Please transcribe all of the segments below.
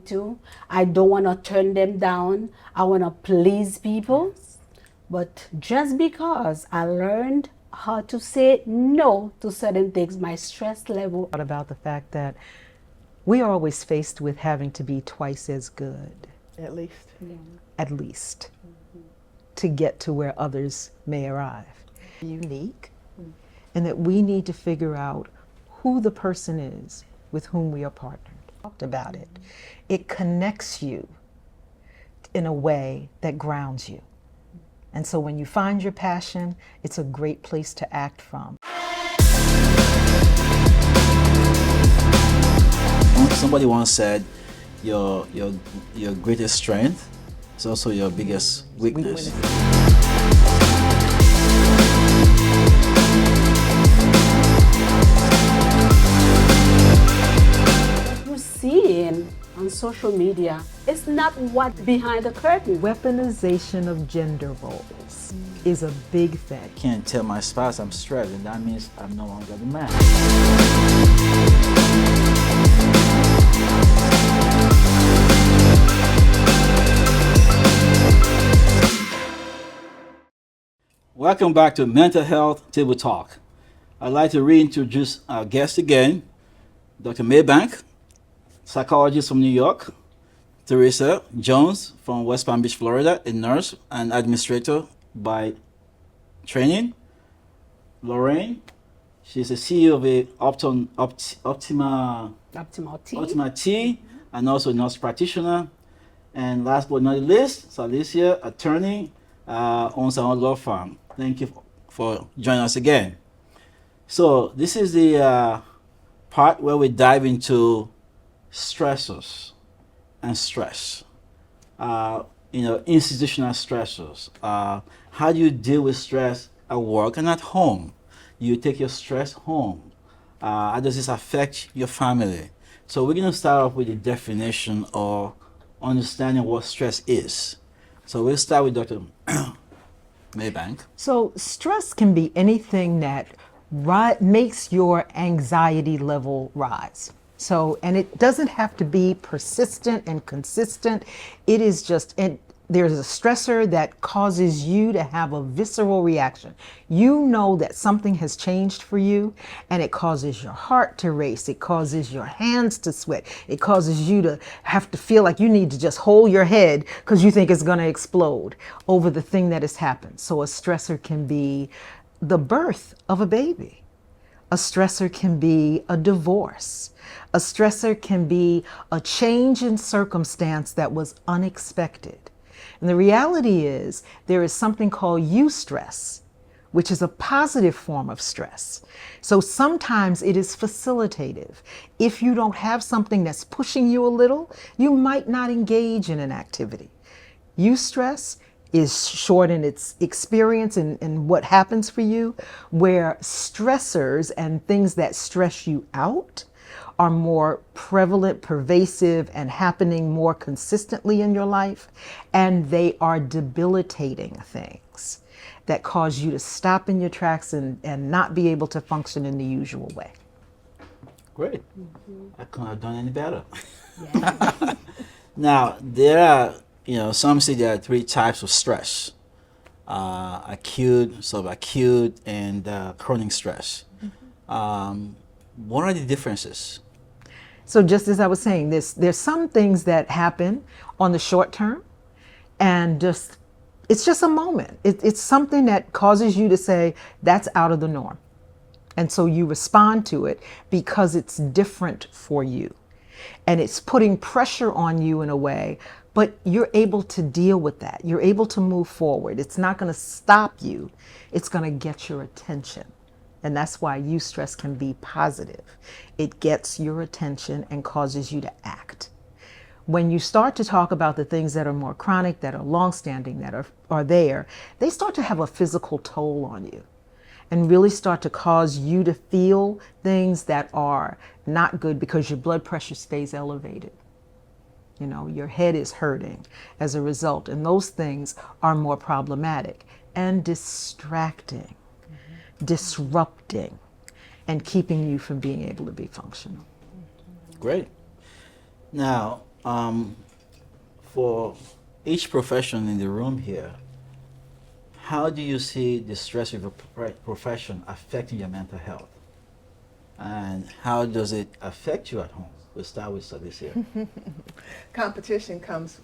too. I don't want to turn them down. I want to please people. But just because I learned how to say no to certain things, my stress level. About the fact that we are always faced with having to be twice as good, At least. Yeah. at least, to get to where others may arrive. Unique, and that we need to figure out who the person is with whom we are partnered. Talked about it. It connects you in a way that grounds you. And so when you find your passion, it's a great place to act from. Somebody once said, your greatest strength is also your biggest weakness. What you're seeing on social media is not what's behind the curtain. Weaponization of gender roles is a big thing. Can't tell my spouse I'm stressed, and that means I'm no longer the man. Welcome back to Mental Health Table Talk. I'd like to reintroduce our guest again, Dr. Maybank, psychologist from New York, Teresa Jones from West Palm Beach, Florida, a nurse and administrator by training, Lorraine, she's the CEO of a Optima T, and also a nurse practitioner. And last but not least, Alicia, attorney, owns our own law firm. Thank you for joining us again. So this is the part where we dive into stressors and stress. Institutional stressors. How do you deal with stress at work and at home? You take your stress home. How does this affect your family? So we're going to start off with the definition or understanding what stress is. So we'll start with Dr. Maybank. So stress can be anything that makes your anxiety level rise. So, and it doesn't have to be persistent and consistent. It is just, there's a stressor that causes you to have a visceral reaction. You know that something has changed for you, and it causes your heart to race. It causes your hands to sweat. It causes you to have to feel like you need to just hold your head because you think it's going to explode over the thing that has happened. So a stressor can be the birth of a baby. A stressor can be a divorce. A stressor can be a change in circumstance that was unexpected. And the reality is there is something called eustress, which is a positive form of stress. So sometimes it is facilitative. If you don't have something that's pushing you a little, you might not engage in an activity. Eustress is short in its experience and what happens for you, where stressors and things that stress you out are more prevalent, pervasive, and happening more consistently in your life, and they are debilitating things that cause you to stop in your tracks and not be able to function in the usual way. Great. I couldn't have done any better. Yeah. Now, there are, some say there are three types of stress. Acute, subacute, and chronic stress. What are the differences? So just as I was saying, there's some things that happen on the short term, and it's just a moment. It's something that causes you to say, that's out of the norm. And so you respond to it because it's different for you. And it's putting pressure on you in a way, but you're able to deal with that. You're able to move forward. It's not going to stop you. It's going to get your attention. And that's why eustress can be positive. It gets your attention and causes you to act. When you start to talk about the things that are more chronic, that are longstanding, that are there, they start to have a physical toll on you and really start to cause you to feel things that are not good because your blood pressure stays elevated. Your head is hurting as a result, and those things are more problematic and distracting. Disrupting and keeping you from being able to be functional. Great. Now, Um, for each profession in the room here, how do you see the stress of your profession affecting your mental health? And how does it affect you at home? We'll start with studies here. Competition comes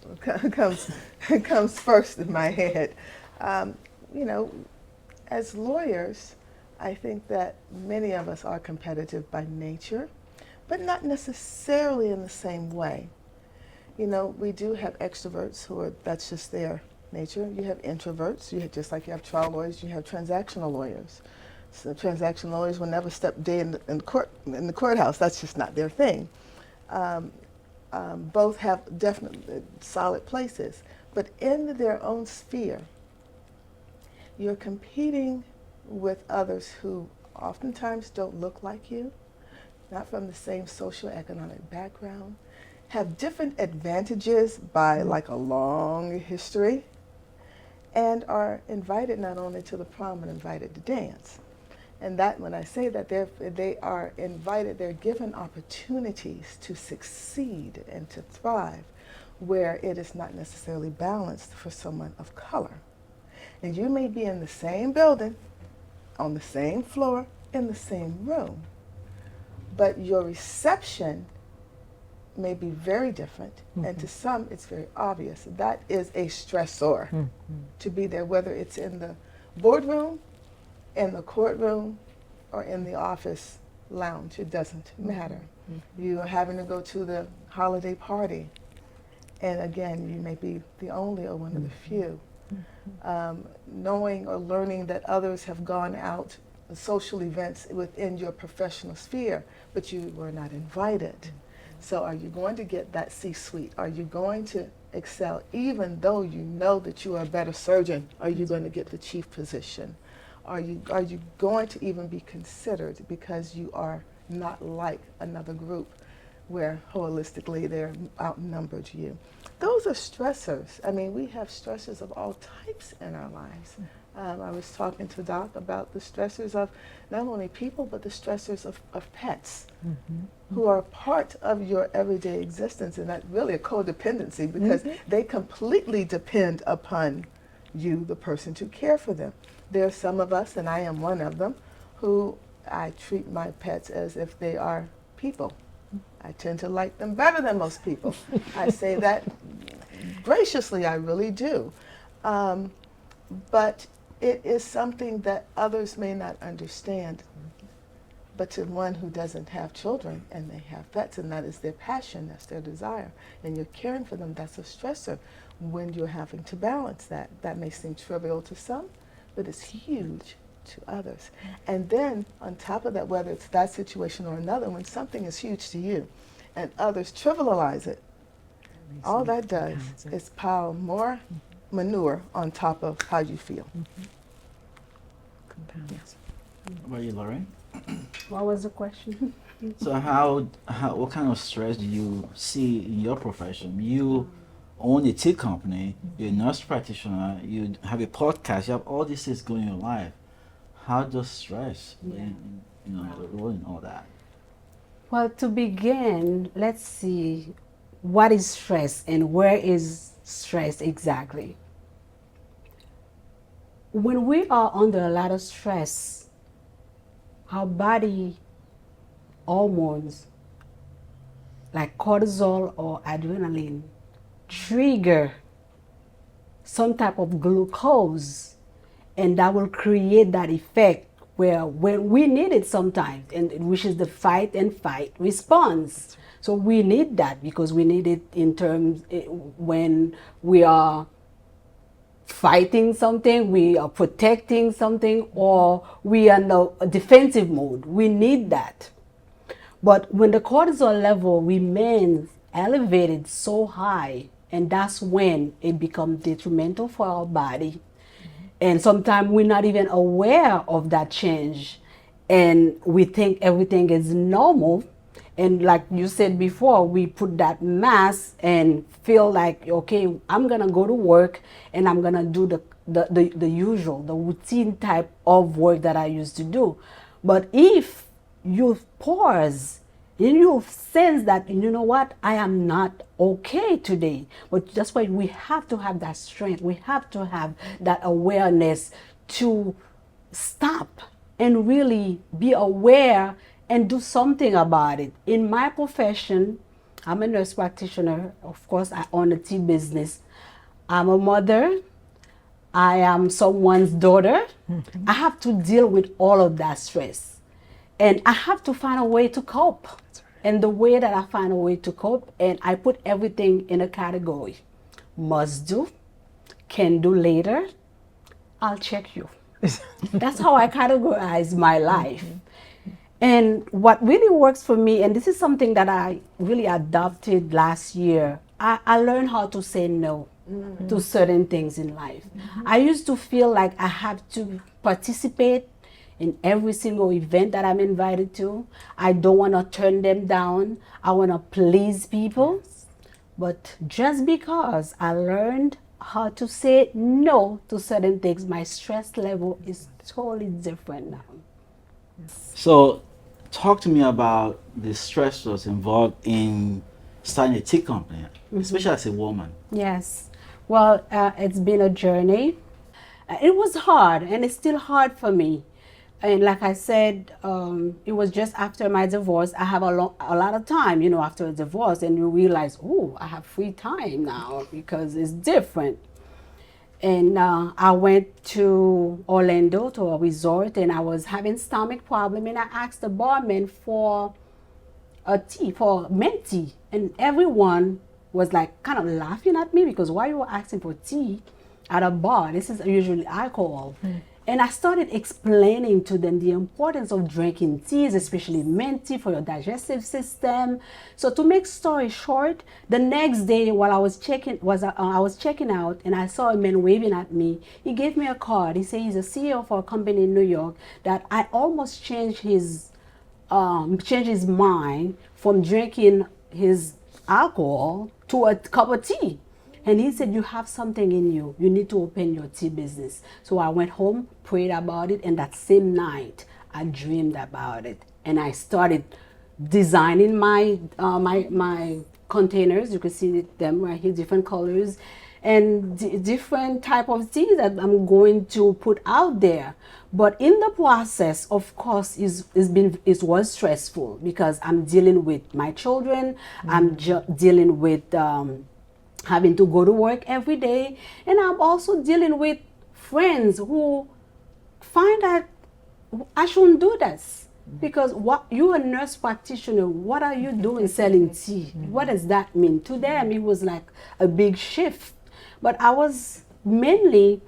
comes first in my head. Um, you know, as lawyers, I think that many of us are competitive by nature, but not necessarily in the same way. You know, we do have extroverts who are, that's just their nature. You have introverts, just like you have trial lawyers, you have transactional lawyers. So transactional lawyers will never step day in the courthouse. That's just not their thing. Um, both have definitely solid places, but in their own sphere, you're competing with others who oftentimes don't look like you, not from the same socioeconomic background, have different advantages by like a long history, and are invited not only to the prom but invited to dance. And that, when I say that they are invited, they're given opportunities to succeed and to thrive where it is not necessarily balanced for someone of color. And you may be in the same building, on the same floor, in the same room, but your reception may be very different, and to some it's very obvious. That is a stressor to be there, whether it's in the boardroom, in the courtroom, or in the office lounge. It doesn't matter. You are having to go to the holiday party, and again, you may be the only or one of the few. Knowing or learning that others have gone out social events within your professional sphere, but you were not invited. So are you going to get that C-suite? Are you going to excel even though you know that you are a better surgeon? Are you going to get the chief position? Are you going to even be considered because you are not like another group where holistically they're outnumbered you? Those are stressors. I mean, we have stressors of all types in our lives. I was talking to Doc about the stressors of not only people, but the stressors of pets who are part of your everyday existence, and that's really a codependency because they completely depend upon you, the person, to care for them. There are some of us, and I am one of them, who I treat my pets as if they are people. I tend to like them better than most people. I say that graciously, I really do. But it is something that others may not understand. But to one who doesn't have children and they have pets, and that is their passion, that's their desire, and you're caring for them, that's a stressor when you're having to balance that. That may seem trivial to some, but it's huge to others. And then on top of that, whether it's that situation or another, when something is huge to you and others trivialize it, all that does is pile more manure on top of how you feel. Compounds. What about you, Lorraine? What was the question? So what kind of stress do you see in your profession? You own a tea company, you're a nurse practitioner, you have a podcast, you have all these things going in your life. How does stress play the role in all that? Well, to begin, let's see what is stress and where is stress exactly. When we are under a lot of stress, our body hormones like cortisol or adrenaline trigger some type of glucose, and that will create that effect where when we need it sometimes, and which is the fight and fight response. So we need that because we need it in terms when we are fighting something, we are protecting something, or we are in a defensive mode. We need that. But when the cortisol level remains elevated so high, and that's when it becomes detrimental for our body. And sometimes we're not even aware of that change. And we think everything is normal. And like you said before, we put that mask and feel like, okay, I'm going to go to work and I'm going to do the usual, the routine type of work that I used to do. But if you pause And you sense that, you know what, I am not okay today. But that's why we have to have that strength. We have to have that awareness to stop and really be aware and do something about it. In my profession, I'm a nurse practitioner. Of course, I own a tea business. I'm a mother. I am someone's daughter. I have to deal with all of that stress. And I have to find a way to cope. And the way that I find a way to cope, and I put everything in a category: must do, can do later, I'll check you. That's how I categorize my life. And what really works for me, and this is something that I really adopted last year, I learned how to say no to certain things in life. I used to feel like I have to participate in every single event that I'm invited to. I don't want to turn them down. I want to please people. But just because I learned how to say no to certain things, my stress level is totally different now. So, talk to me about the stressors involved in starting a tea company, especially as a woman. Yes. Well, it's been a journey. It was hard, and it's still hard for me. And like I said, it was just after my divorce. I have a lot of time, after a divorce, and you realize, oh, I have free time now because it's different. And I went to Orlando to a resort, and I was having stomach problem, and I asked the barman for a tea, for mint tea, and everyone was like kind of laughing at me because why you were asking for tea at a bar? This is usually alcohol. And I started explaining to them the importance of drinking teas, especially mint tea for your digestive system. So to make story short, the next day while I was checking out, and I saw a man waving at me. He gave me a card. He said he's a CEO for a company in New York that I almost changed his mind from drinking his alcohol to a cup of tea. And he said, you have something in you. You need to open your tea business. So I went home, prayed about it, and that same night, I dreamed about it. And I started designing my containers. You can see them right here, different colors, and different type of tea that I'm going to put out there. But in the process, of course, it was stressful because I'm dealing with my children. I'm dealing with having to go to work every day, and I'm also dealing with friends who find that I shouldn't do this because what you're a nurse practitioner, what are you doing selling tea? What does that mean? To them it was like a big shift, but I was mainly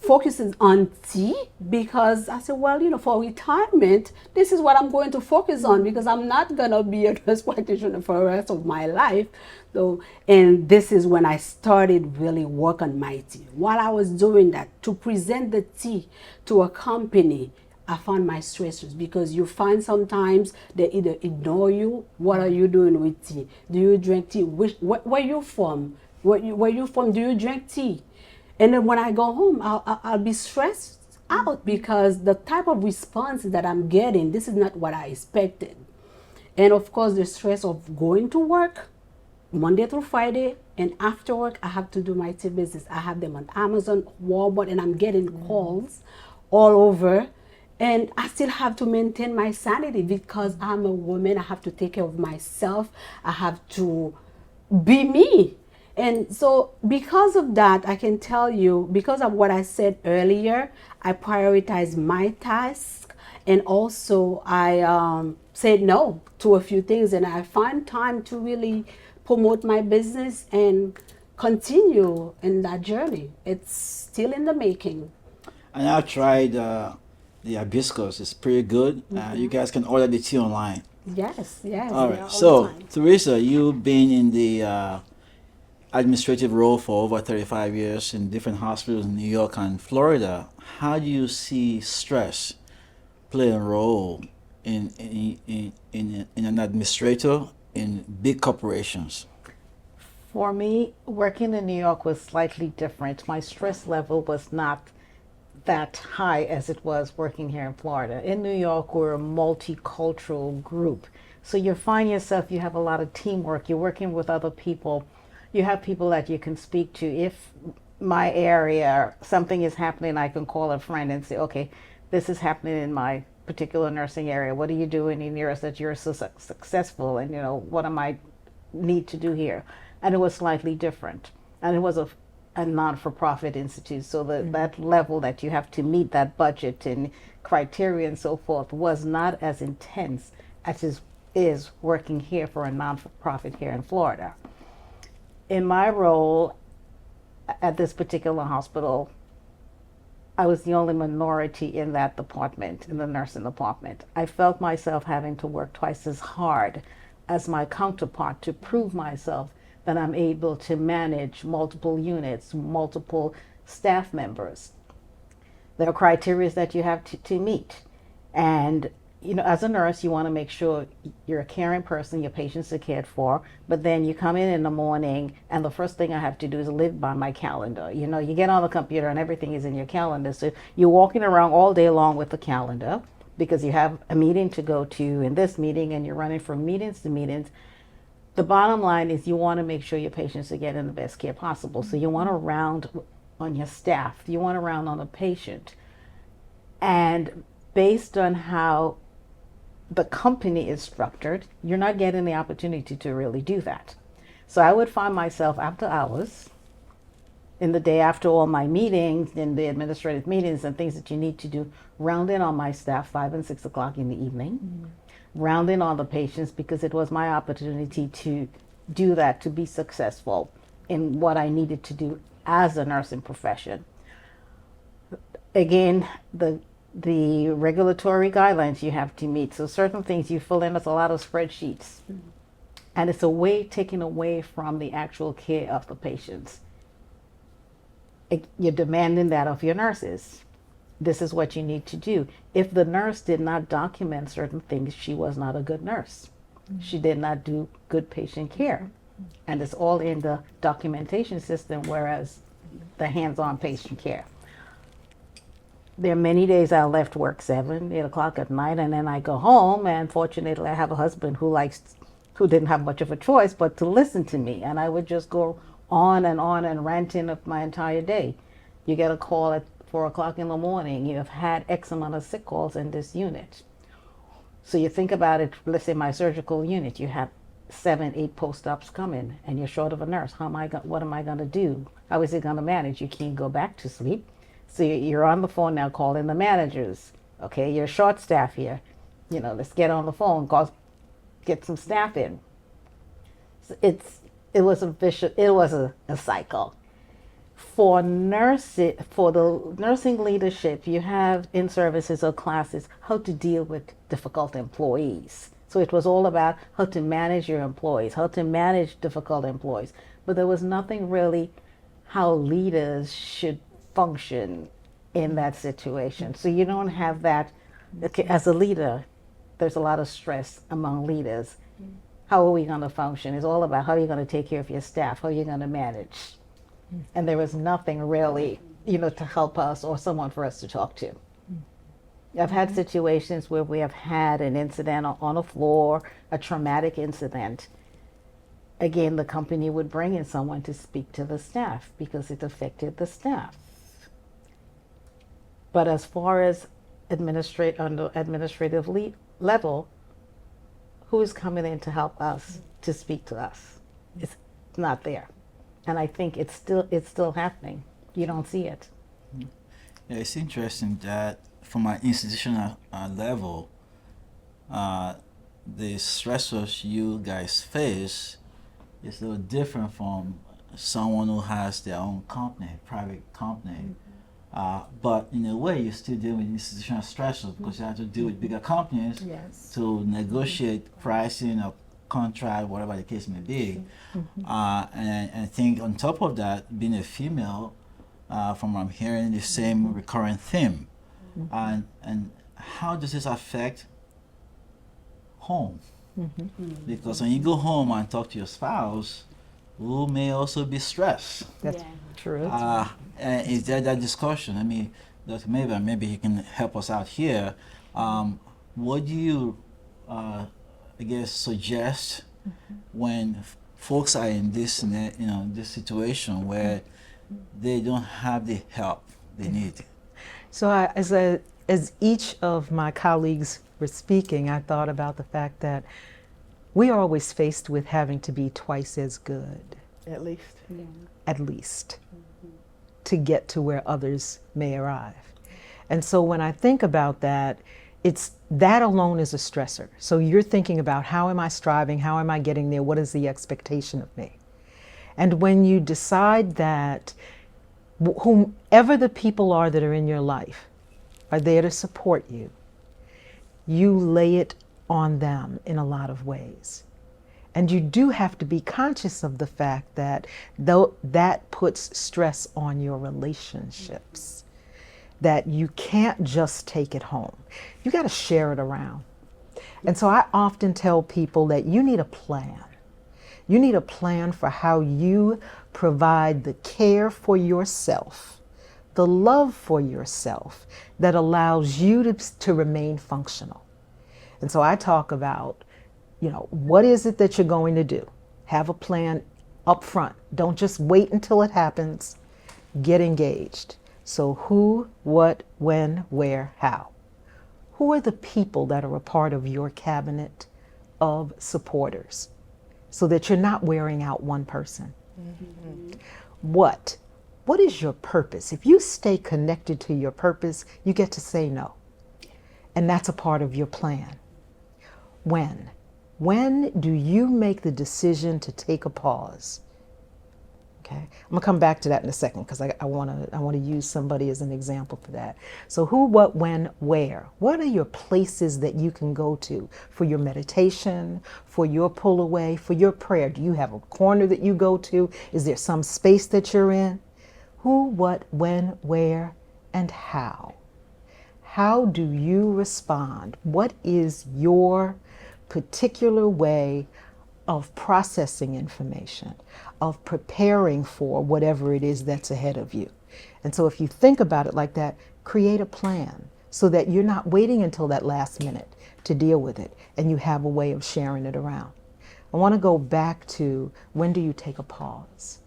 focuses on tea because I said, well, for retirement, this is what I'm going to focus on because I'm not going to be a nurse practitioner for the rest of my life. So, and this is when I started really work on my tea. While I was doing that, to present the tea to a company, I found my stressors because you find sometimes they either ignore you. What are you doing with tea? Do you drink tea? Where you from? Where you from? Do you drink tea? And then when I go home, I'll be stressed out because the type of responses that I'm getting, this is not what I expected. And of course, the stress of going to work Monday through Friday, and after work, I have to do my tea business. I have them on Amazon, Walmart, and I'm getting calls all over. And I still have to maintain my sanity because I'm a woman. I have to take care of myself. I have to be me. And so because of that, I can tell you, because of what I said earlier, I prioritize my task, and also I said no to a few things, and I find time to really promote my business and continue in that journey. It's still in the making. And I've tried the hibiscus. It's pretty good. You guys can order the tea online. Yes, yes. All they right. are So, the time. Teresa, you've been in the administrative role for over 35 years in different hospitals in New York and Florida. How do you see stress play a role in an administrator in big corporations? For me, working in New York was slightly different. My stress level was not that high as it was working here in Florida. In New York, we're a multicultural group. So you find yourself, you have a lot of teamwork, you're working with other people, you have people that you can speak to. If my area, something is happening, I can call a friend and say, okay, this is happening in my particular nursing area. What are you doing in yours that you're so successful? And, what am I need to do here? And it was slightly different. And it was a non-for-profit institute. So that level that you have to meet that budget and criteria and so forth was not as intense as is working here for a non-for-profit here in Florida. In my role at this particular hospital, I was the only minority in that department, in the nursing department. I felt myself having to work twice as hard as my counterpart to prove myself that I'm able to manage multiple units, multiple staff members. There are criteria that you have to meet. And, as a nurse, you want to make sure you're a caring person, your patients are cared for, but then you come in the morning and the first thing I have to do is live by my calendar. You get on the computer and everything is in your calendar. So you're walking around all day long with the calendar because you have a meeting to go to in this meeting and you're running from meetings to meetings. The bottom line is you want to make sure your patients are getting the best care possible. So you want to round on your staff. You want to round on the patient. And based on how the company is structured, you're not getting the opportunity to really do that. So I would find myself after hours, in the day after all my meetings, in the administrative meetings and things that you need to do, rounding on my staff 5 and 6 o'clock in the evening, rounding on the patients because it was my opportunity to do that, to be successful in what I needed to do as a nursing profession. Again, the regulatory guidelines you have to meet. So certain things you fill in with a lot of spreadsheets. And it's taken away from the actual care of the patients. You're demanding that of your nurses. This is what you need to do. If the nurse did not document certain things, she was not a good nurse. She did not do good patient care. And it's all in the documentation system, whereas the hands-on patient care. There are many days I left work 7, 8 o'clock at night, and then I go home, and fortunately I have a husband who didn't have much of a choice but to listen to me, and I would just go on and ranting of my entire day. You get a call at 4 o'clock in the morning, you have had X amount of sick calls in this unit. So you think about it, let's say my surgical unit, you have 7, 8 post-ops coming, and you're short of a nurse. What am I going to do? How is it going to manage? You can't go back to sleep. So you're on the phone now calling the managers. Okay, you're short staff here. Let's get on the phone, get some staff in. So it was a cycle. For the nursing leadership, you have in services or classes how to deal with difficult employees. So it was all about how to manage your employees, how to manage difficult employees. But there was nothing really how leaders should function in that situation. So you don't have that. Okay, as a leader, there's a lot of stress among leaders. How are we going to function? It's all about how are you going to take care of your staff, how are you going to manage. And there was nothing really, to help us or someone for us to talk to. I've had situations where we have had an incident on a floor, a traumatic incident. Again, the company would bring in someone to speak to the staff because it affected the staff. But as far as under administrative level, who is coming in to help us, to speak to us? It's not there. And I think it's still happening. You don't see it. Yeah, it's interesting that from an institutional level, the stressors you guys face is a little different from someone who has their own company, private company. But in a way, you're still dealing with institutional stressors because you have to deal with bigger companies to negotiate pricing or contract, whatever the case may be. And I think on top of that, being a female, from what I'm hearing, the same recurrent theme. And how does this affect home? Because when you go home and talk to your spouse, who may also be stressed. That's true. And is there that discussion? I mean, Dr. Maven, maybe he can help us out here. What do you I guess, suggest when folks are in this, this situation where they don't have the help they need? So as each of my colleagues were speaking, I thought about the fact that we are always faced with having to be twice as good, At least. at least, to get to where others may arrive. And so when I think about that, it's that alone is a stressor. So you're thinking about, how am I striving? How am I getting there? What is the expectation of me? And when you decide that whomever the people are that are in your life are there to support you, you lay it on them in a lot of ways. And you do have to be conscious of the fact that though that puts stress on your relationships, that you can't just take it home. You got to share it around. And so I often tell people that you need a plan. You need a plan for how you provide the care for yourself, the love for yourself that allows you to remain functional. And so I talk about, what is it that you're going to do? Have a plan up front. Don't just wait until it happens. Get engaged. So who, what, when, where, how? Who are the people that are a part of your cabinet of supporters so that you're not wearing out one person? What is your purpose? If you stay connected to your purpose, you get to say no. And that's a part of your plan. When do you make the decision to take a pause? Okay, I'm gonna come back to that in a second because I want to use somebody as an example for that. So who, what, when, where? What are your places that you can go to for your meditation, for your pull away, for your prayer? Do you have a corner that you go to? Is there some space that you're in? Who, what, when, where, and how? How do you respond? What is your particular way of processing information, of preparing for whatever it is that's ahead of you? And so if you think about it like that, create a plan so that you're not waiting until that last minute to deal with it, and you have a way of sharing it around. I want to go back to, when do you take a pause?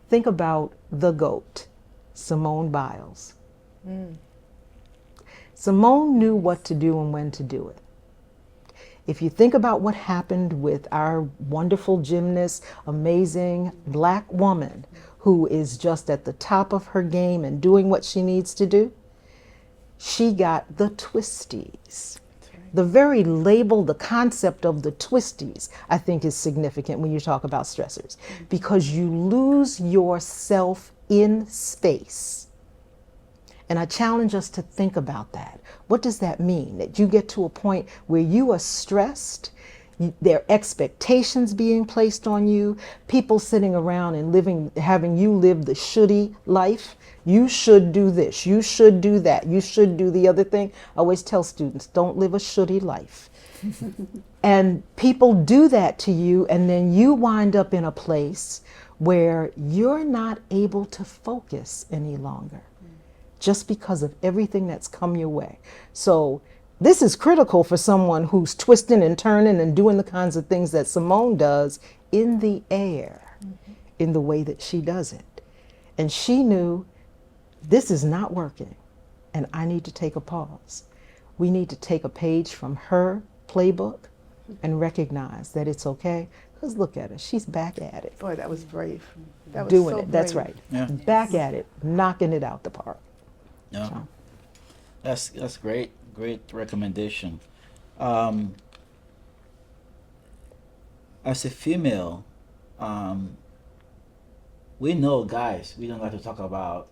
Think about the GOAT, Simone Biles. Simone knew what to do and when to do it. If you think about what happened with our wonderful gymnast, amazing Black woman who is just at the top of her game and doing what she needs to do, she got the twisties. The very label, the concept of the twisties, I think is significant when you talk about stressors, because you lose yourself in space. And I challenge us to think about that. What does that mean? That you get to a point where you are stressed, there are expectations being placed on you, people sitting around and having you live the shouldy life. You should do this, you should do that, you should do the other thing. I always tell students, don't live a shouldy life. And people do that to you, and then you wind up in a place where you're not able to focus any longer, just because of everything that's come your way. So this is critical for someone who's twisting and turning and doing the kinds of things that Simone does in the air, in the way that she does it. And she knew, this is not working, and I need to take a pause. We need to take a page from her playbook and recognize that it's okay. Because look at her, she's back at it. Boy, that was brave. That was Doing so it, that's brave. right. Yeah. Back at it, knocking it out the park. Yeah. So. That's great recommendation. As a female, we know, guys, we don't like to talk about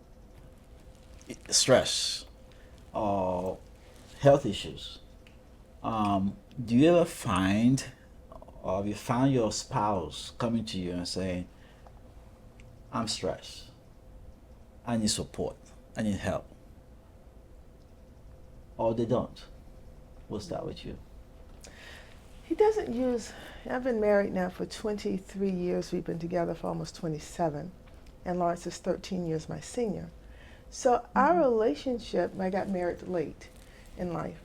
stress or health issues. Do you ever find, or have you found your spouse coming to you and saying, I'm stressed, I need support, I need help? Or they don't? We'll start with you. He doesn't use, I've been married now for 23 years. We've been together for almost 27. And Lawrence is 13 years my senior. So our relationship, I got married late in life.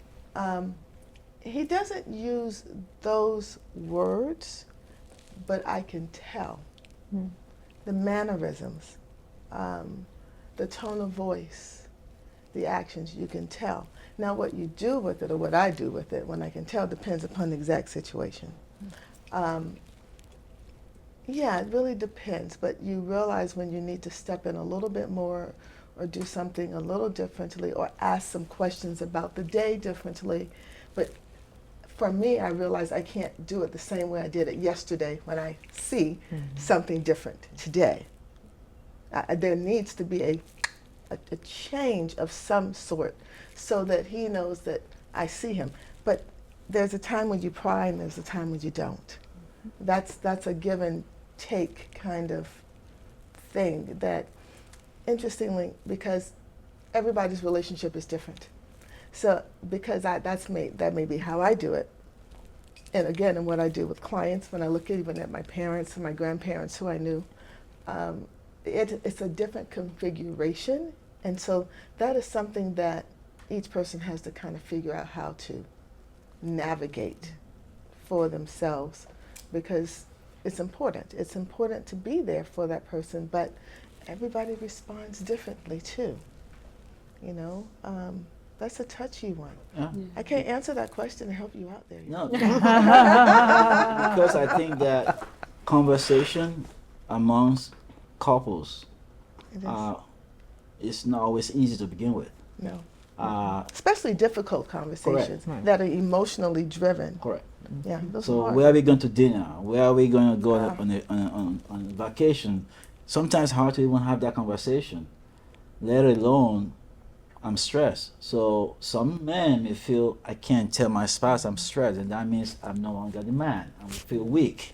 he doesn't use those words, but I can tell. The mannerisms, the tone of voice, the actions, you can tell. Now what you do with it, or what I do with it when I can tell, depends upon the exact situation. Yeah, it really depends, but you realize when you need to step in a little bit more, or do something a little differently, or ask some questions about the day differently. But for me, I realize I can't do it the same way I did it yesterday when I see something different today. There needs to be a change of some sort so that he knows that I see him. But there's a time when you pry and there's a time when you don't. That's a give and take kind of thing that, interestingly, because everybody's relationship is different. So because that may be how I do it. And again, and what I do with clients, when I look even at my parents and my grandparents who I knew, it's a different configuration. And so that is something that each person has to kind of figure out how to navigate for themselves, because it's important. It's important to be there for that person, but everybody responds differently too. You know, that's a touchy one. Yeah. I can't answer that question and help you out there. No, because I think that conversation amongst couples It is. is not always easy to begin with. No. Uh, Especially difficult conversations Right. that are emotionally driven. correct. Yeah, those So are hard. where are we going to dinner? Where are we going to go Ah. on vacation? Sometimes hard to even have that conversation, let alone I'm stressed. So some men may feel I can't tell my spouse I'm stressed, and that means I'm no longer the man. I will feel weak.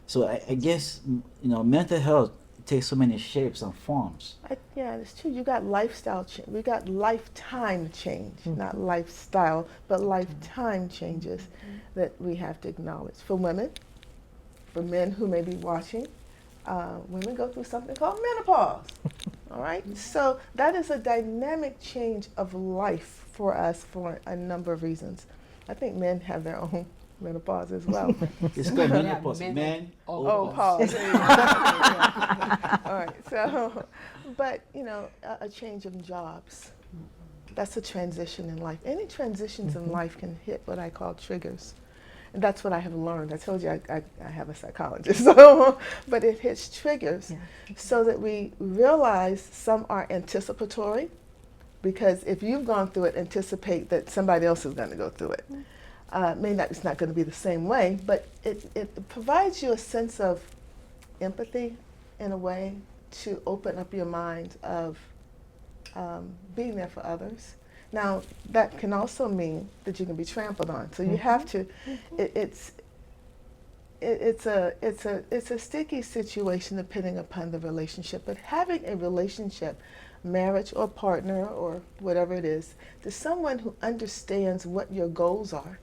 So I guess mental health takes so many shapes and forms. Yeah, it's true. You got lifestyle change. We got lifetime change, not lifestyle, but lifetime changes that we have to acknowledge. For women, for men who may be watching, women go through something called menopause. All right, so that is a dynamic change of life for us for a number of reasons. I think men have their own menopause as well. It's called Yeah, menopause. men- Men. Oh, pause. There you go. Yeah. All right. So, but a change of jobs. That's a transition in life. Any transitions in life can hit what I call triggers. And that's what I have learned. I told you I have a psychologist. So, but it hits triggers so that we realize some are anticipatory, because if you've gone through it, anticipate that somebody else is going to go through it. It's not going to be the same way, but it provides you a sense of empathy in a way to open up your mind of being there for others. Now, that can also mean that you can be trampled on. So you have to. It's a sticky situation depending upon the relationship. But having a relationship, marriage or partner or whatever it is, to someone who understands what your goals are,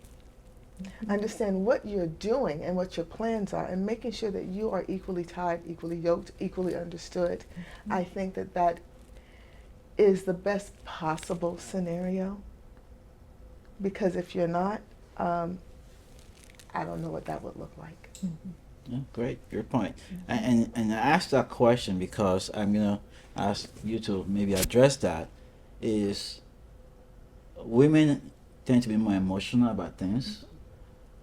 understand what you're doing and what your plans are, and making sure that you are equally tied, equally yoked, equally understood. I think that is the best possible scenario, because if you're not, I don't know what that would look like. Yeah, great, your point. And I asked that question because I'm gonna ask you to maybe address that. Is women tend to be more emotional about things.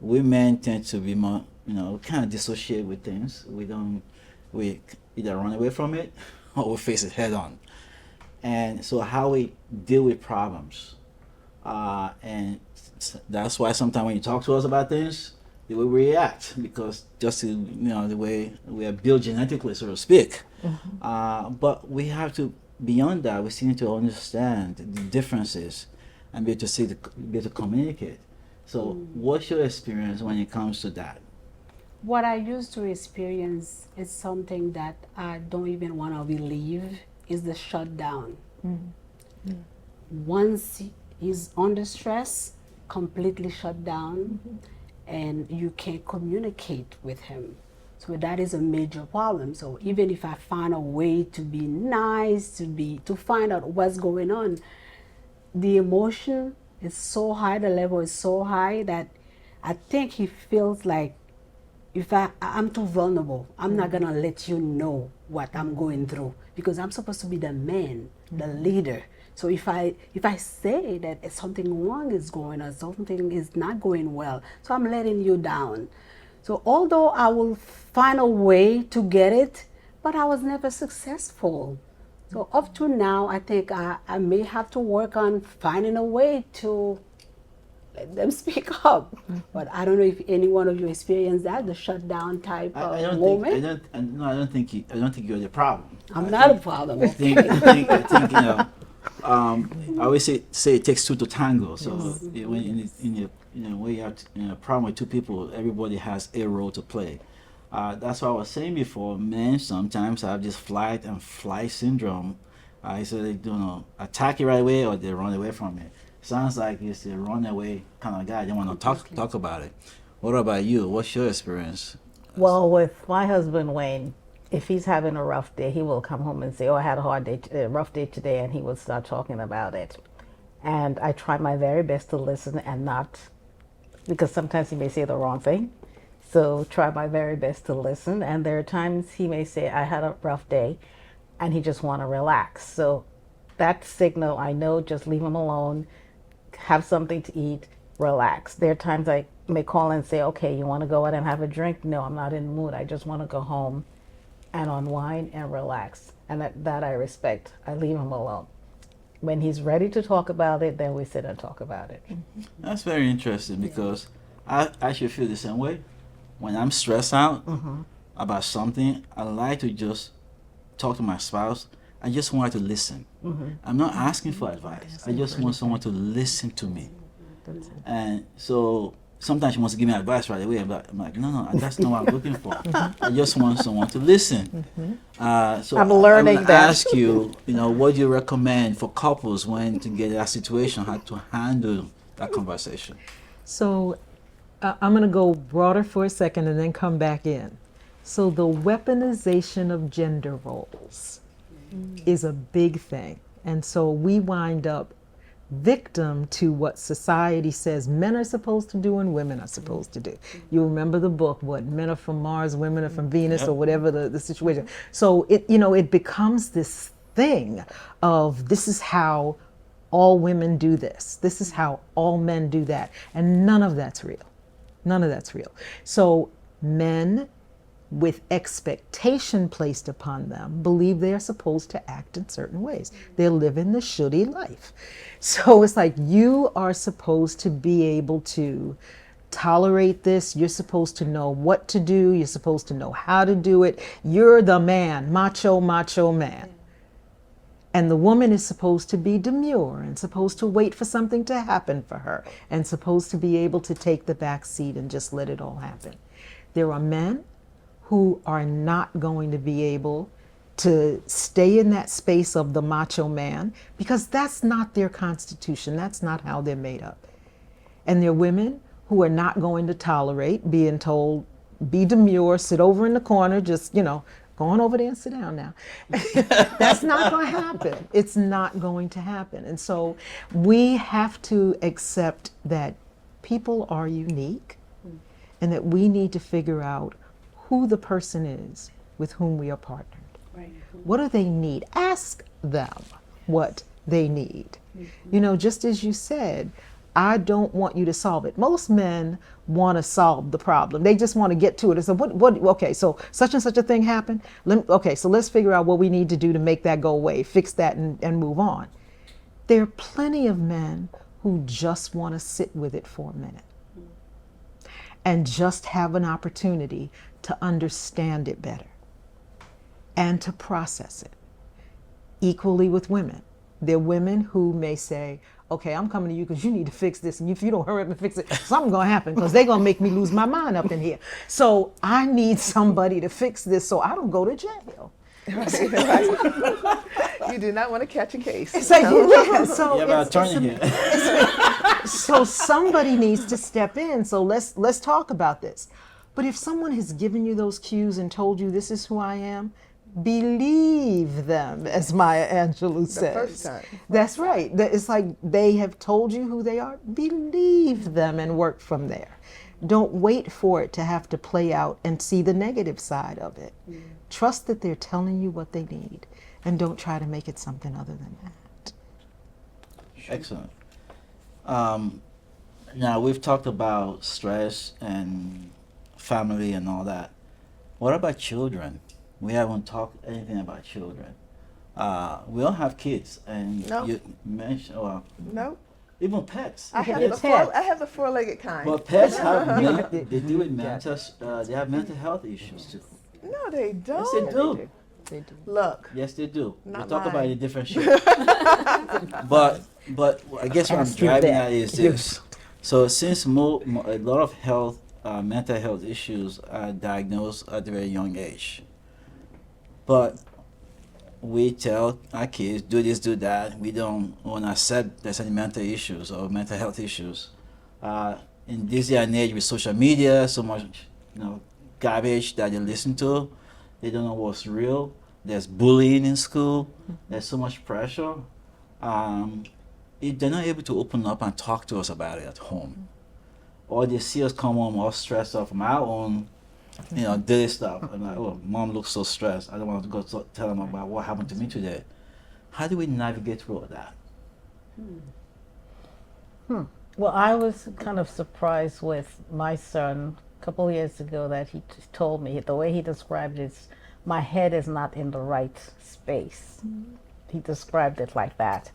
Women tend to be more, kind of dissociate with things. We either run away from it or we face it head on. And so how we deal with problems, and that's why sometimes when you talk to us about things, the way we react, because just the way we are built genetically, so to speak. But we have to, beyond that, we still need to understand the differences and be able to communicate. So what's your experience when it comes to that? What I used to experience is something that I don't even want to believe, is the shutdown. Once he's under stress, completely shut down, and you can't communicate with him. So that is a major problem. So even if I find a way to be nice, to find out what's going on, the emotion It's so high, the level is so high that I think he feels like if I'm too vulnerable, I'm not gonna let you know what I'm going through because I'm supposed to be the man, the leader. So if I say that something wrong is going on, something is not going well, so I'm letting you down. So although I will find a way to get it, but I was never successful. So up to now, I think I may have to work on finding a way to let them speak up. But I don't know if any one of you experienced that, the shutdown type I of don't moment. think I don't think I don't think you're the problem. I'm I not a think, problem. I think I think I always say it takes two to tango. So when when you have a problem with two people, everybody has a role to play. That's what I was saying before. Men sometimes have this flight and flight syndrome. So they attack you right away or they run away from it. Sounds like you're a runaway kind of guy. You want to talk about it. What about you? What's your experience? Well, with my husband Wayne, if he's having a rough day, he will come home and say, "Oh, I had a hard day, a rough day today," and he will start talking about it. And I try my very best to listen and not, because sometimes he may say the wrong thing. So try my very best to listen. And there are times he may say, "I had a rough day," and he just want to relax. So that signal, I know, just leave him alone, have something to eat, relax. There are times I may call and say, "Okay, you want to go out and have a drink?" "No, I'm not in the mood. I just want to go home and unwind and relax." And that I respect. I leave him alone. When he's ready to talk about it, then we sit and talk about it. That's very interesting because I should feel the same way. When I'm stressed out about something, I like to just talk to my spouse. I just want her to listen. I'm not asking for advice. I just want someone to listen to me. And so sometimes she wants to give me advice right away. I'm like, no, that's not what I'm looking for. I just want someone to listen. So I'm learning I will that. ask you, what do you recommend for couples when to get in that situation, how to handle that conversation? So I'm going to go broader for a second and then come back in. So the weaponization of gender roles is a big thing. And so we wind up victim to what society says men are supposed to do and women are supposed to do. You remember the book, what, men are from Mars, women are from Venus, or whatever the situation. So it becomes this thing of this is how all women do this. This is how all men do that. And none of that's real. None of that's real. So men with expectation placed upon them believe they're supposed to act in certain ways. They're living the shitty life. So it's like you are supposed to be able to tolerate this. You're supposed to know what to do. You're supposed to know how to do it. You're the man, macho man. And the woman is supposed to be demure and supposed to wait for something to happen for her and supposed to be able to take the back seat and just let it all happen. There are men who are not going to be able to stay in that space of the macho man because that's not their constitution. That's not how they're made up. And there are women who are not going to tolerate being told, be demure, sit over in the corner, just, go on over there and sit down now. That's not going to happen. It's not going to happen. And so we have to accept that people are unique and that we need to figure out who the person is with whom we are partnered. Right. What do they need? Ask them what they need. Just as you said, I don't want you to solve it. Most men want to solve the problem. They just want to get to it. And so okay, so such and such a thing happened. Okay, so let's figure out what we need to do to make that go away, fix that and move on. There are plenty of men who just want to sit with it for a minute and just have an opportunity to understand it better and to process it. Equally with women. There are women who may say, okay, I'm coming to you because you need to fix this, and if you don't hurry up and fix it, something's going to happen because they're going to make me lose my mind up in here. So I need somebody to fix this so I don't go to jail. Right. You do not want to catch a case. It's like, so You have an attorney here. So somebody needs to step in. So let's talk about this. But if someone has given you those cues and told you this is who I am, believe them, as Maya Angelou says. first time. That's right. It's like they have told you who they are. Believe them and work from there. Don't wait for it to have to play out and see the negative side of it. Trust that they're telling you what they need, and don't try to make it something other than that. Excellent. Now we've talked about stress and family and all that. What about children? We haven't talked anything about children. We all have kids, and No. you mentioned, well, No, even pets. I have, It's the pets. I have the four-legged kind. But pets have they deal with mental they have mental health issues too. No, they don't. Yes, they do. They do. Look, Yes, they do. We'll Not talk about mine. it in a different show. but I guess what I'm Ask you driving that. at is this. So since a lot of mental health issues are diagnosed at a very young age, but we tell our kids do this, do that. We don't want to accept there's any mental issues or mental health issues. In this day and age with social media, so much garbage that they listen to, they don't know what's real. There's bullying in school. There's so much pressure. If they're not able to open up and talk to us about it at home, or they see us come home all stressed out from our own, daily stuff. I'm like, oh, mom looks so stressed. I don't want to go tell them about what happened to me today. How do we navigate through all that? Well, I was kind of surprised with my son a couple of years ago that he told me, the way he described it is, my head is not in the right space. He described it like that.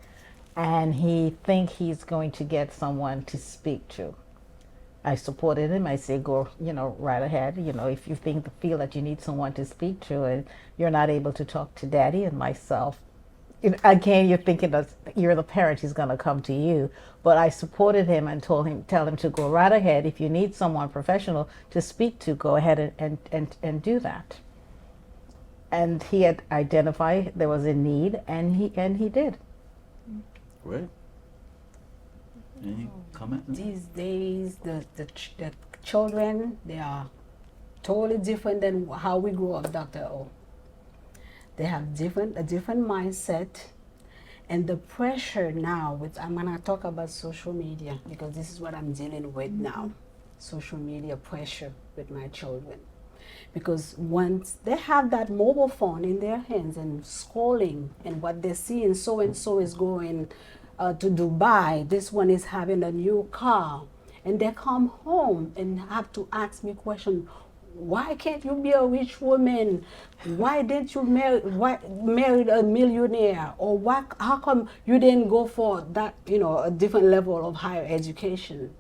And he think he's going to get someone to speak to. I supported him. I say, go, right ahead. If you feel that you need someone to speak to and you're not able to talk to daddy and myself, again, you're thinking that you're the parent, he's going to come to you. But I supported him and tell him to go right ahead. If you need someone professional to speak to, go ahead and do that. And he had identified there was a need, and he did. Great. Any comment? These days, the children, they are totally different than how we grew up, Dr. O. They have a different mindset, and the pressure now I'm gonna talk about social media because this is what I'm dealing with now. Social media pressure with my children. Because once they have that mobile phone in their hands and scrolling, and what they see, and so is going to Dubai, this one is having a new car, and they come home and have to ask me question, why can't you be a rich woman? Why didn't you marry a millionaire? Or how come you didn't go for that, a different level of higher education?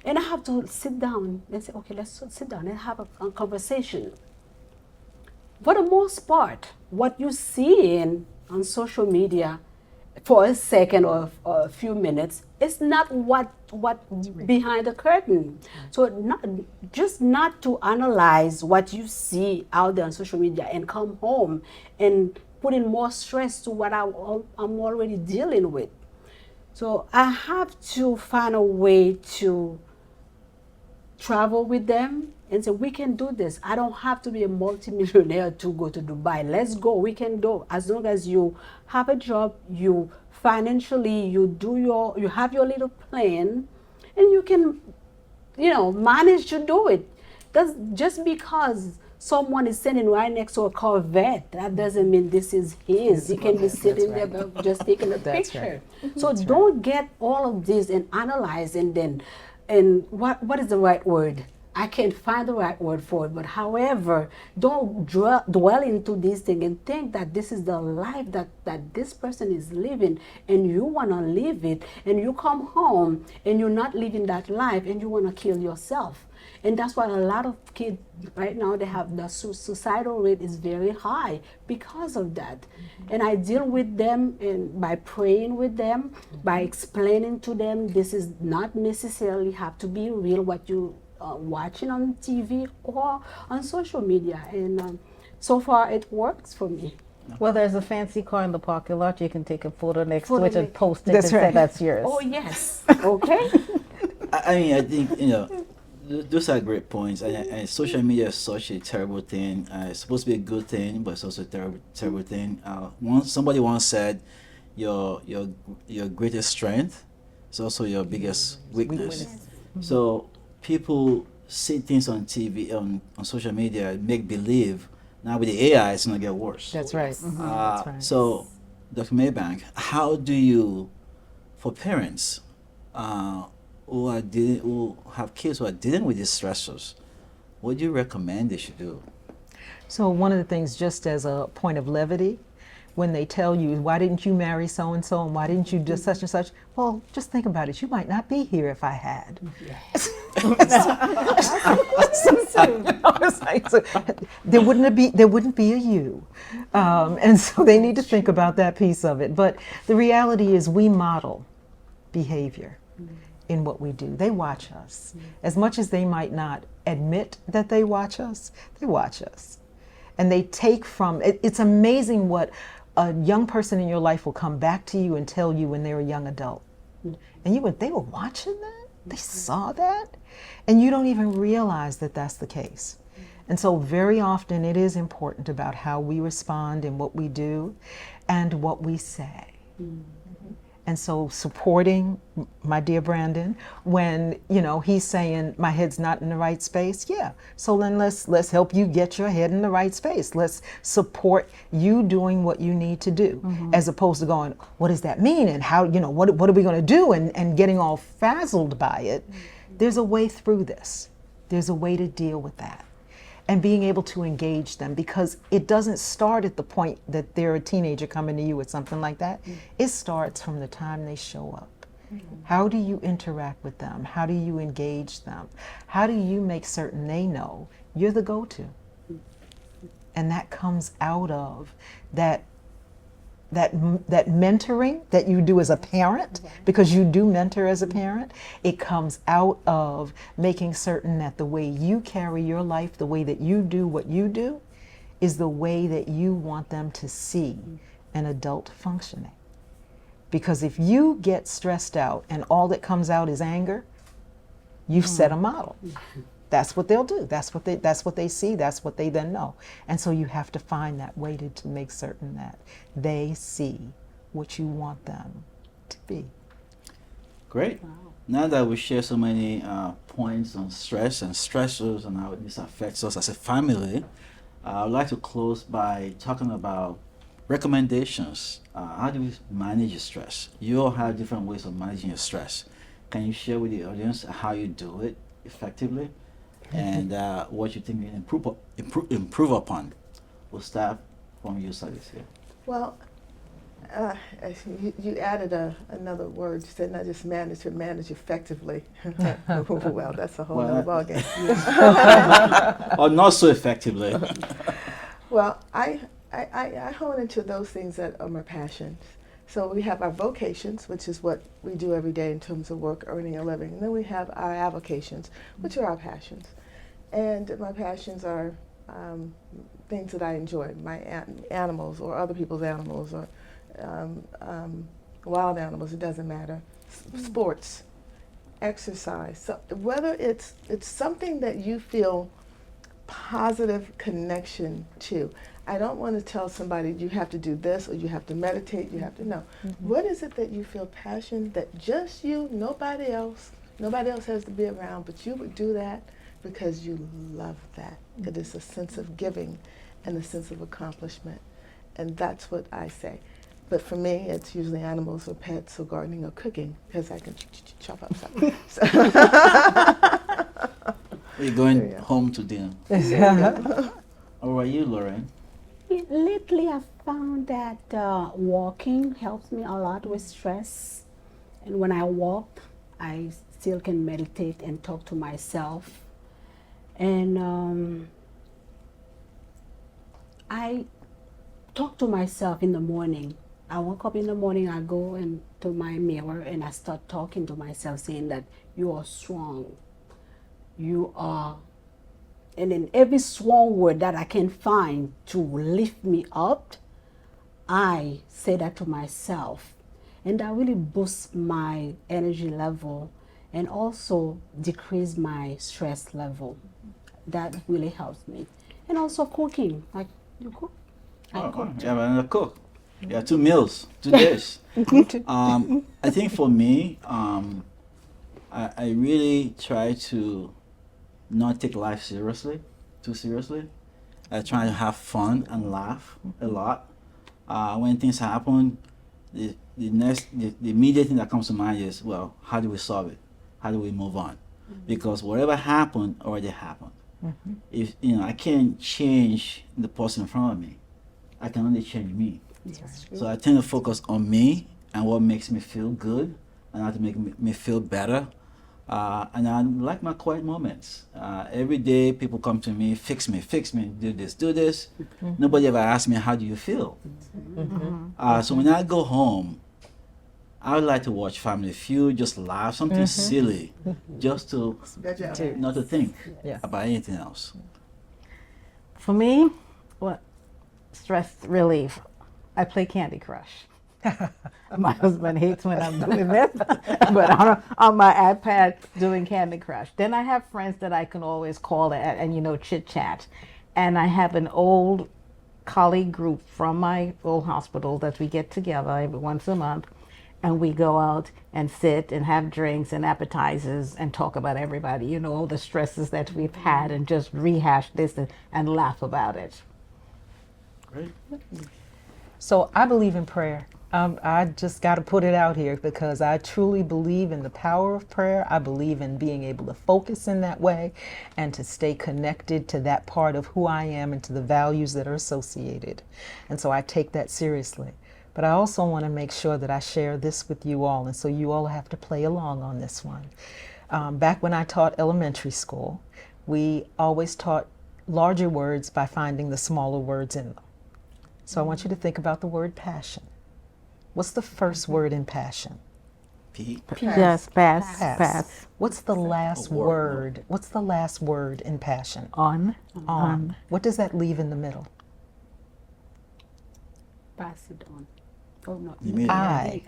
And I have to sit down and say, okay, let's sit down and have a conversation. For the most part, what you see on social media for a second or a few minutes is not what behind the curtain. So not to analyze what you see out there on social media and come home and put in more stress to what I'm already dealing with. So I have to find a way to travel with them and say, we can do this. I don't have to be a multimillionaire to go to Dubai. Let's go. We can do. As long as you have a job, you financially, you have your little plan, and you can, manage to do it. That's just because someone is sitting right next to a Corvette, that doesn't mean this is his. He can be sitting there just taking a picture. So don't get all of this and analyze and what is the right word? I can't find the right word for it, but however, don't dwell into this thing and think that this is the life that this person is living and you want to live it, and you come home and you're not living that life and you want to kill yourself. And that's why a lot of kids right now, they have the suicidal rate is very high because of that. And I deal with them by praying with them, by explaining to them this is not necessarily have to be real what you watching on TV or on social media. And so far it works for me. Well, there's a fancy car in the parking lot. You can take a photo next to it and post it That's and say right. that's yours. Oh yes. Okay. I mean, I think Those are great points. And social media is such a terrible thing. It's supposed to be a good thing, but it's also a terrible thing. Somebody once said, your greatest strength is also your biggest weakness. So people see things on TV, on social media, make believe. Now with the AI, it's gonna get worse. That's right. That's right. So, Dr. Maybank, how do you, for parents who have kids who are dealing with these stressors, what do you recommend they should do? So one of the things, just as a point of levity, when they tell you, why didn't you marry so and so, and why didn't you do such and such? Well, just think about it. You might not be here if I had. It's like, so there wouldn't be a you, and so they need to think about that piece of it. But the reality is, we model behavior in what we do. They watch us. As much as they might not admit that they watch us, and they take from it. It's amazing what a young person in your life will come back to you and tell you when they're a young adult, and they were watching that, they saw that, and you don't even realize that that's the case. And so very often it is important about how we respond and what we do and what we say. And so supporting my dear Brandon when, he's saying my head's not in the right space. Yeah. So then let's help you get your head in the right space. Let's support you doing what you need to do, as opposed to going, what does that mean? And how, what are we going to do? And getting all frazzled by it. There's a way through this. There's a way to deal with that. And being able to engage them, because it doesn't start at the point that they're a teenager coming to you with something like that. It starts from the time they show up. How do you interact with them? How do you engage them? How do you make certain they know you're the go-to? And that comes out of that mentoring that you do as a parent, because you do mentor as a parent. It comes out of making certain that the way you carry your life, the way that you do what you do, is the way that you want them to see an adult functioning. Because if you get stressed out and all that comes out is anger, you've set a model. That's what they'll do. That's what they see. That's what they then know. And so you have to find that way to make certain that they see what you want them to be. Great. Wow. Now that we share so many points on stress and stressors and how this affects us as a family, I would like to close by talking about recommendations. How do we manage your stress? You all have different ways of managing your stress. Can you share with the audience how you do it effectively? And what you think you can improve upon? We'll start from you, Alicia. Well, you added another word. You said not just manage, but manage effectively. Well, that's a whole other ballgame. Or not so effectively. Well, I hone into those things that are my passions. So we have our vocations, which is what we do every day in terms of work, earning a living. And then we have our avocations, which are our passions. And my passions are things that I enjoy, my animals or other people's animals or wild animals, it doesn't matter. Sports, exercise. So whether it's something that you feel positive connection to. I don't want to tell somebody you have to do this or you have to meditate, you have to know. What is it that you feel passion that just you, nobody else has to be around, but you would do that because you love that. It is a sense of giving and a sense of accomplishment. And that's what I say. But for me, it's usually animals or pets or gardening or cooking because I can chop up something. You're going home to dinner. How are you, Lauren? Lately, I've found that walking helps me a lot with stress. And when I walk, I still can meditate and talk to myself. And I talk to myself in the morning. I wake up in the morning, I go into my mirror and I start talking to myself, saying that you are strong. You are. And then every strong word that I can find to lift me up, I say that to myself. And that really boosts my energy level and also decrease my stress level. That really helps me. And also cooking. Like, you cook? I cook too. Yeah, but I'm a cook. Yeah, 2 meals, 2 days. I think for me, I really try to not take life seriously, too seriously. I try to have fun and laugh a lot. When things happen, the immediate thing that comes to mind is, well, how do we solve it? How do we move on? Because whatever happened already happened. If I can't change the person in front of me, I can only change me. Yes. So I tend to focus on me and what makes me feel good and how to make me feel better. And I like my quiet moments. Every day people come to me, fix me, do this, do this. Nobody ever asks me, how do you feel? So when I go home, I would like to watch Family Feud, just laugh, something silly, just to Good job. not to think Yeah. about anything else. For me, what stress relief? I play Candy Crush. My husband hates when I'm doing this, but on my iPad doing Candy Crush. Then I have friends that I can always call and chit chat. And I have an old colleague group from my old hospital that we get together every once a month, and we go out and sit and have drinks and appetizers and talk about everybody, all the stresses that we've had, and just rehash this and laugh about it. Great. So I believe in prayer. I just got to put it out here because I truly believe in the power of prayer. I believe in being able to focus in that way and to stay connected to that part of who I am and to the values that are associated. And so I take that seriously. But I also want to make sure that I share this with you all, and so you all have to play along on this one. Back when I taught elementary school, we always taught larger words by finding the smaller words in them. So I want you to think about the word passion. What's the first word in passion? P. Yes, pass. What's the last word. word? What's the last word in passion? On. On. What does that leave in the middle? Pass it on. Oh, no. You mean I.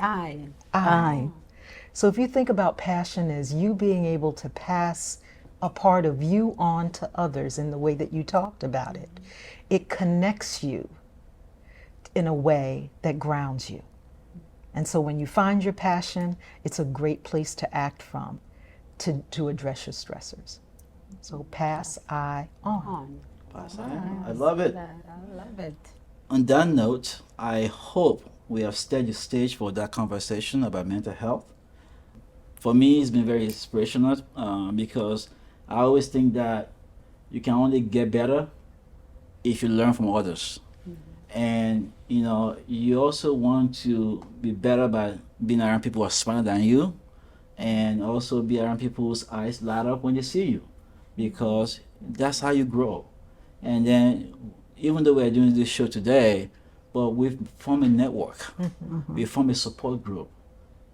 So if you think about passion as you being able to pass a part of you on to others in the way that you talked about it, it connects you in a way that grounds you. And so when you find your passion, it's a great place to act from to address your stressors. So pass I on. On. I love it. I love it. On that note, I hope we have set the stage for that conversation about mental health. For me, it's been very inspirational because I always think that you can only get better if you learn from others. And you also want to be better by being around people who are smarter than you, and also be around people whose eyes light up when they see you, because that's how you grow. And then, even though we're doing this show today, but we've formed a network. We formed a support group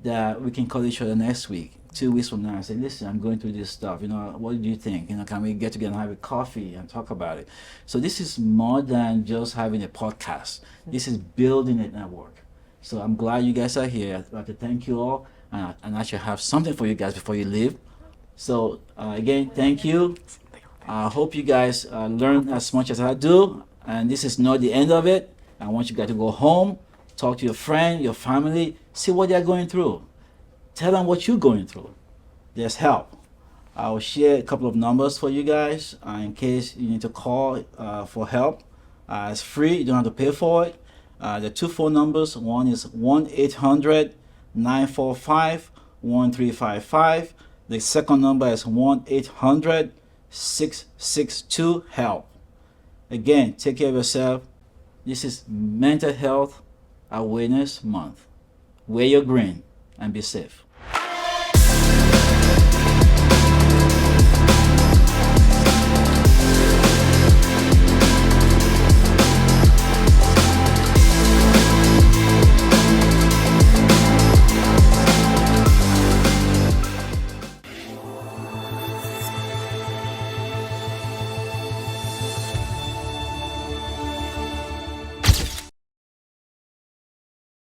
that we can call each other next week, 2 weeks from now, and say, listen, I'm going through this stuff. What do you think? Can we get together and have a coffee and talk about it? So this is more than just having a podcast. This is building a network. So I'm glad you guys are here. I'd like to thank you all, and I should have something for you guys before you leave. So again, thank you. I hope you guys learn as much as I do. And this is not the end of it. I want you guys to go home, talk to your friend, your family, see what they're going through. Tell them what you're going through. There's help. I'll share a couple of numbers for you guys in case you need to call for help. It's free. You don't have to pay for it. The 2 phone numbers. One is 1-800-945-1355. The second number is 1-800-662-HELP. Again, take care of yourself. This is Mental Health Awareness Month. Wear your green and be safe.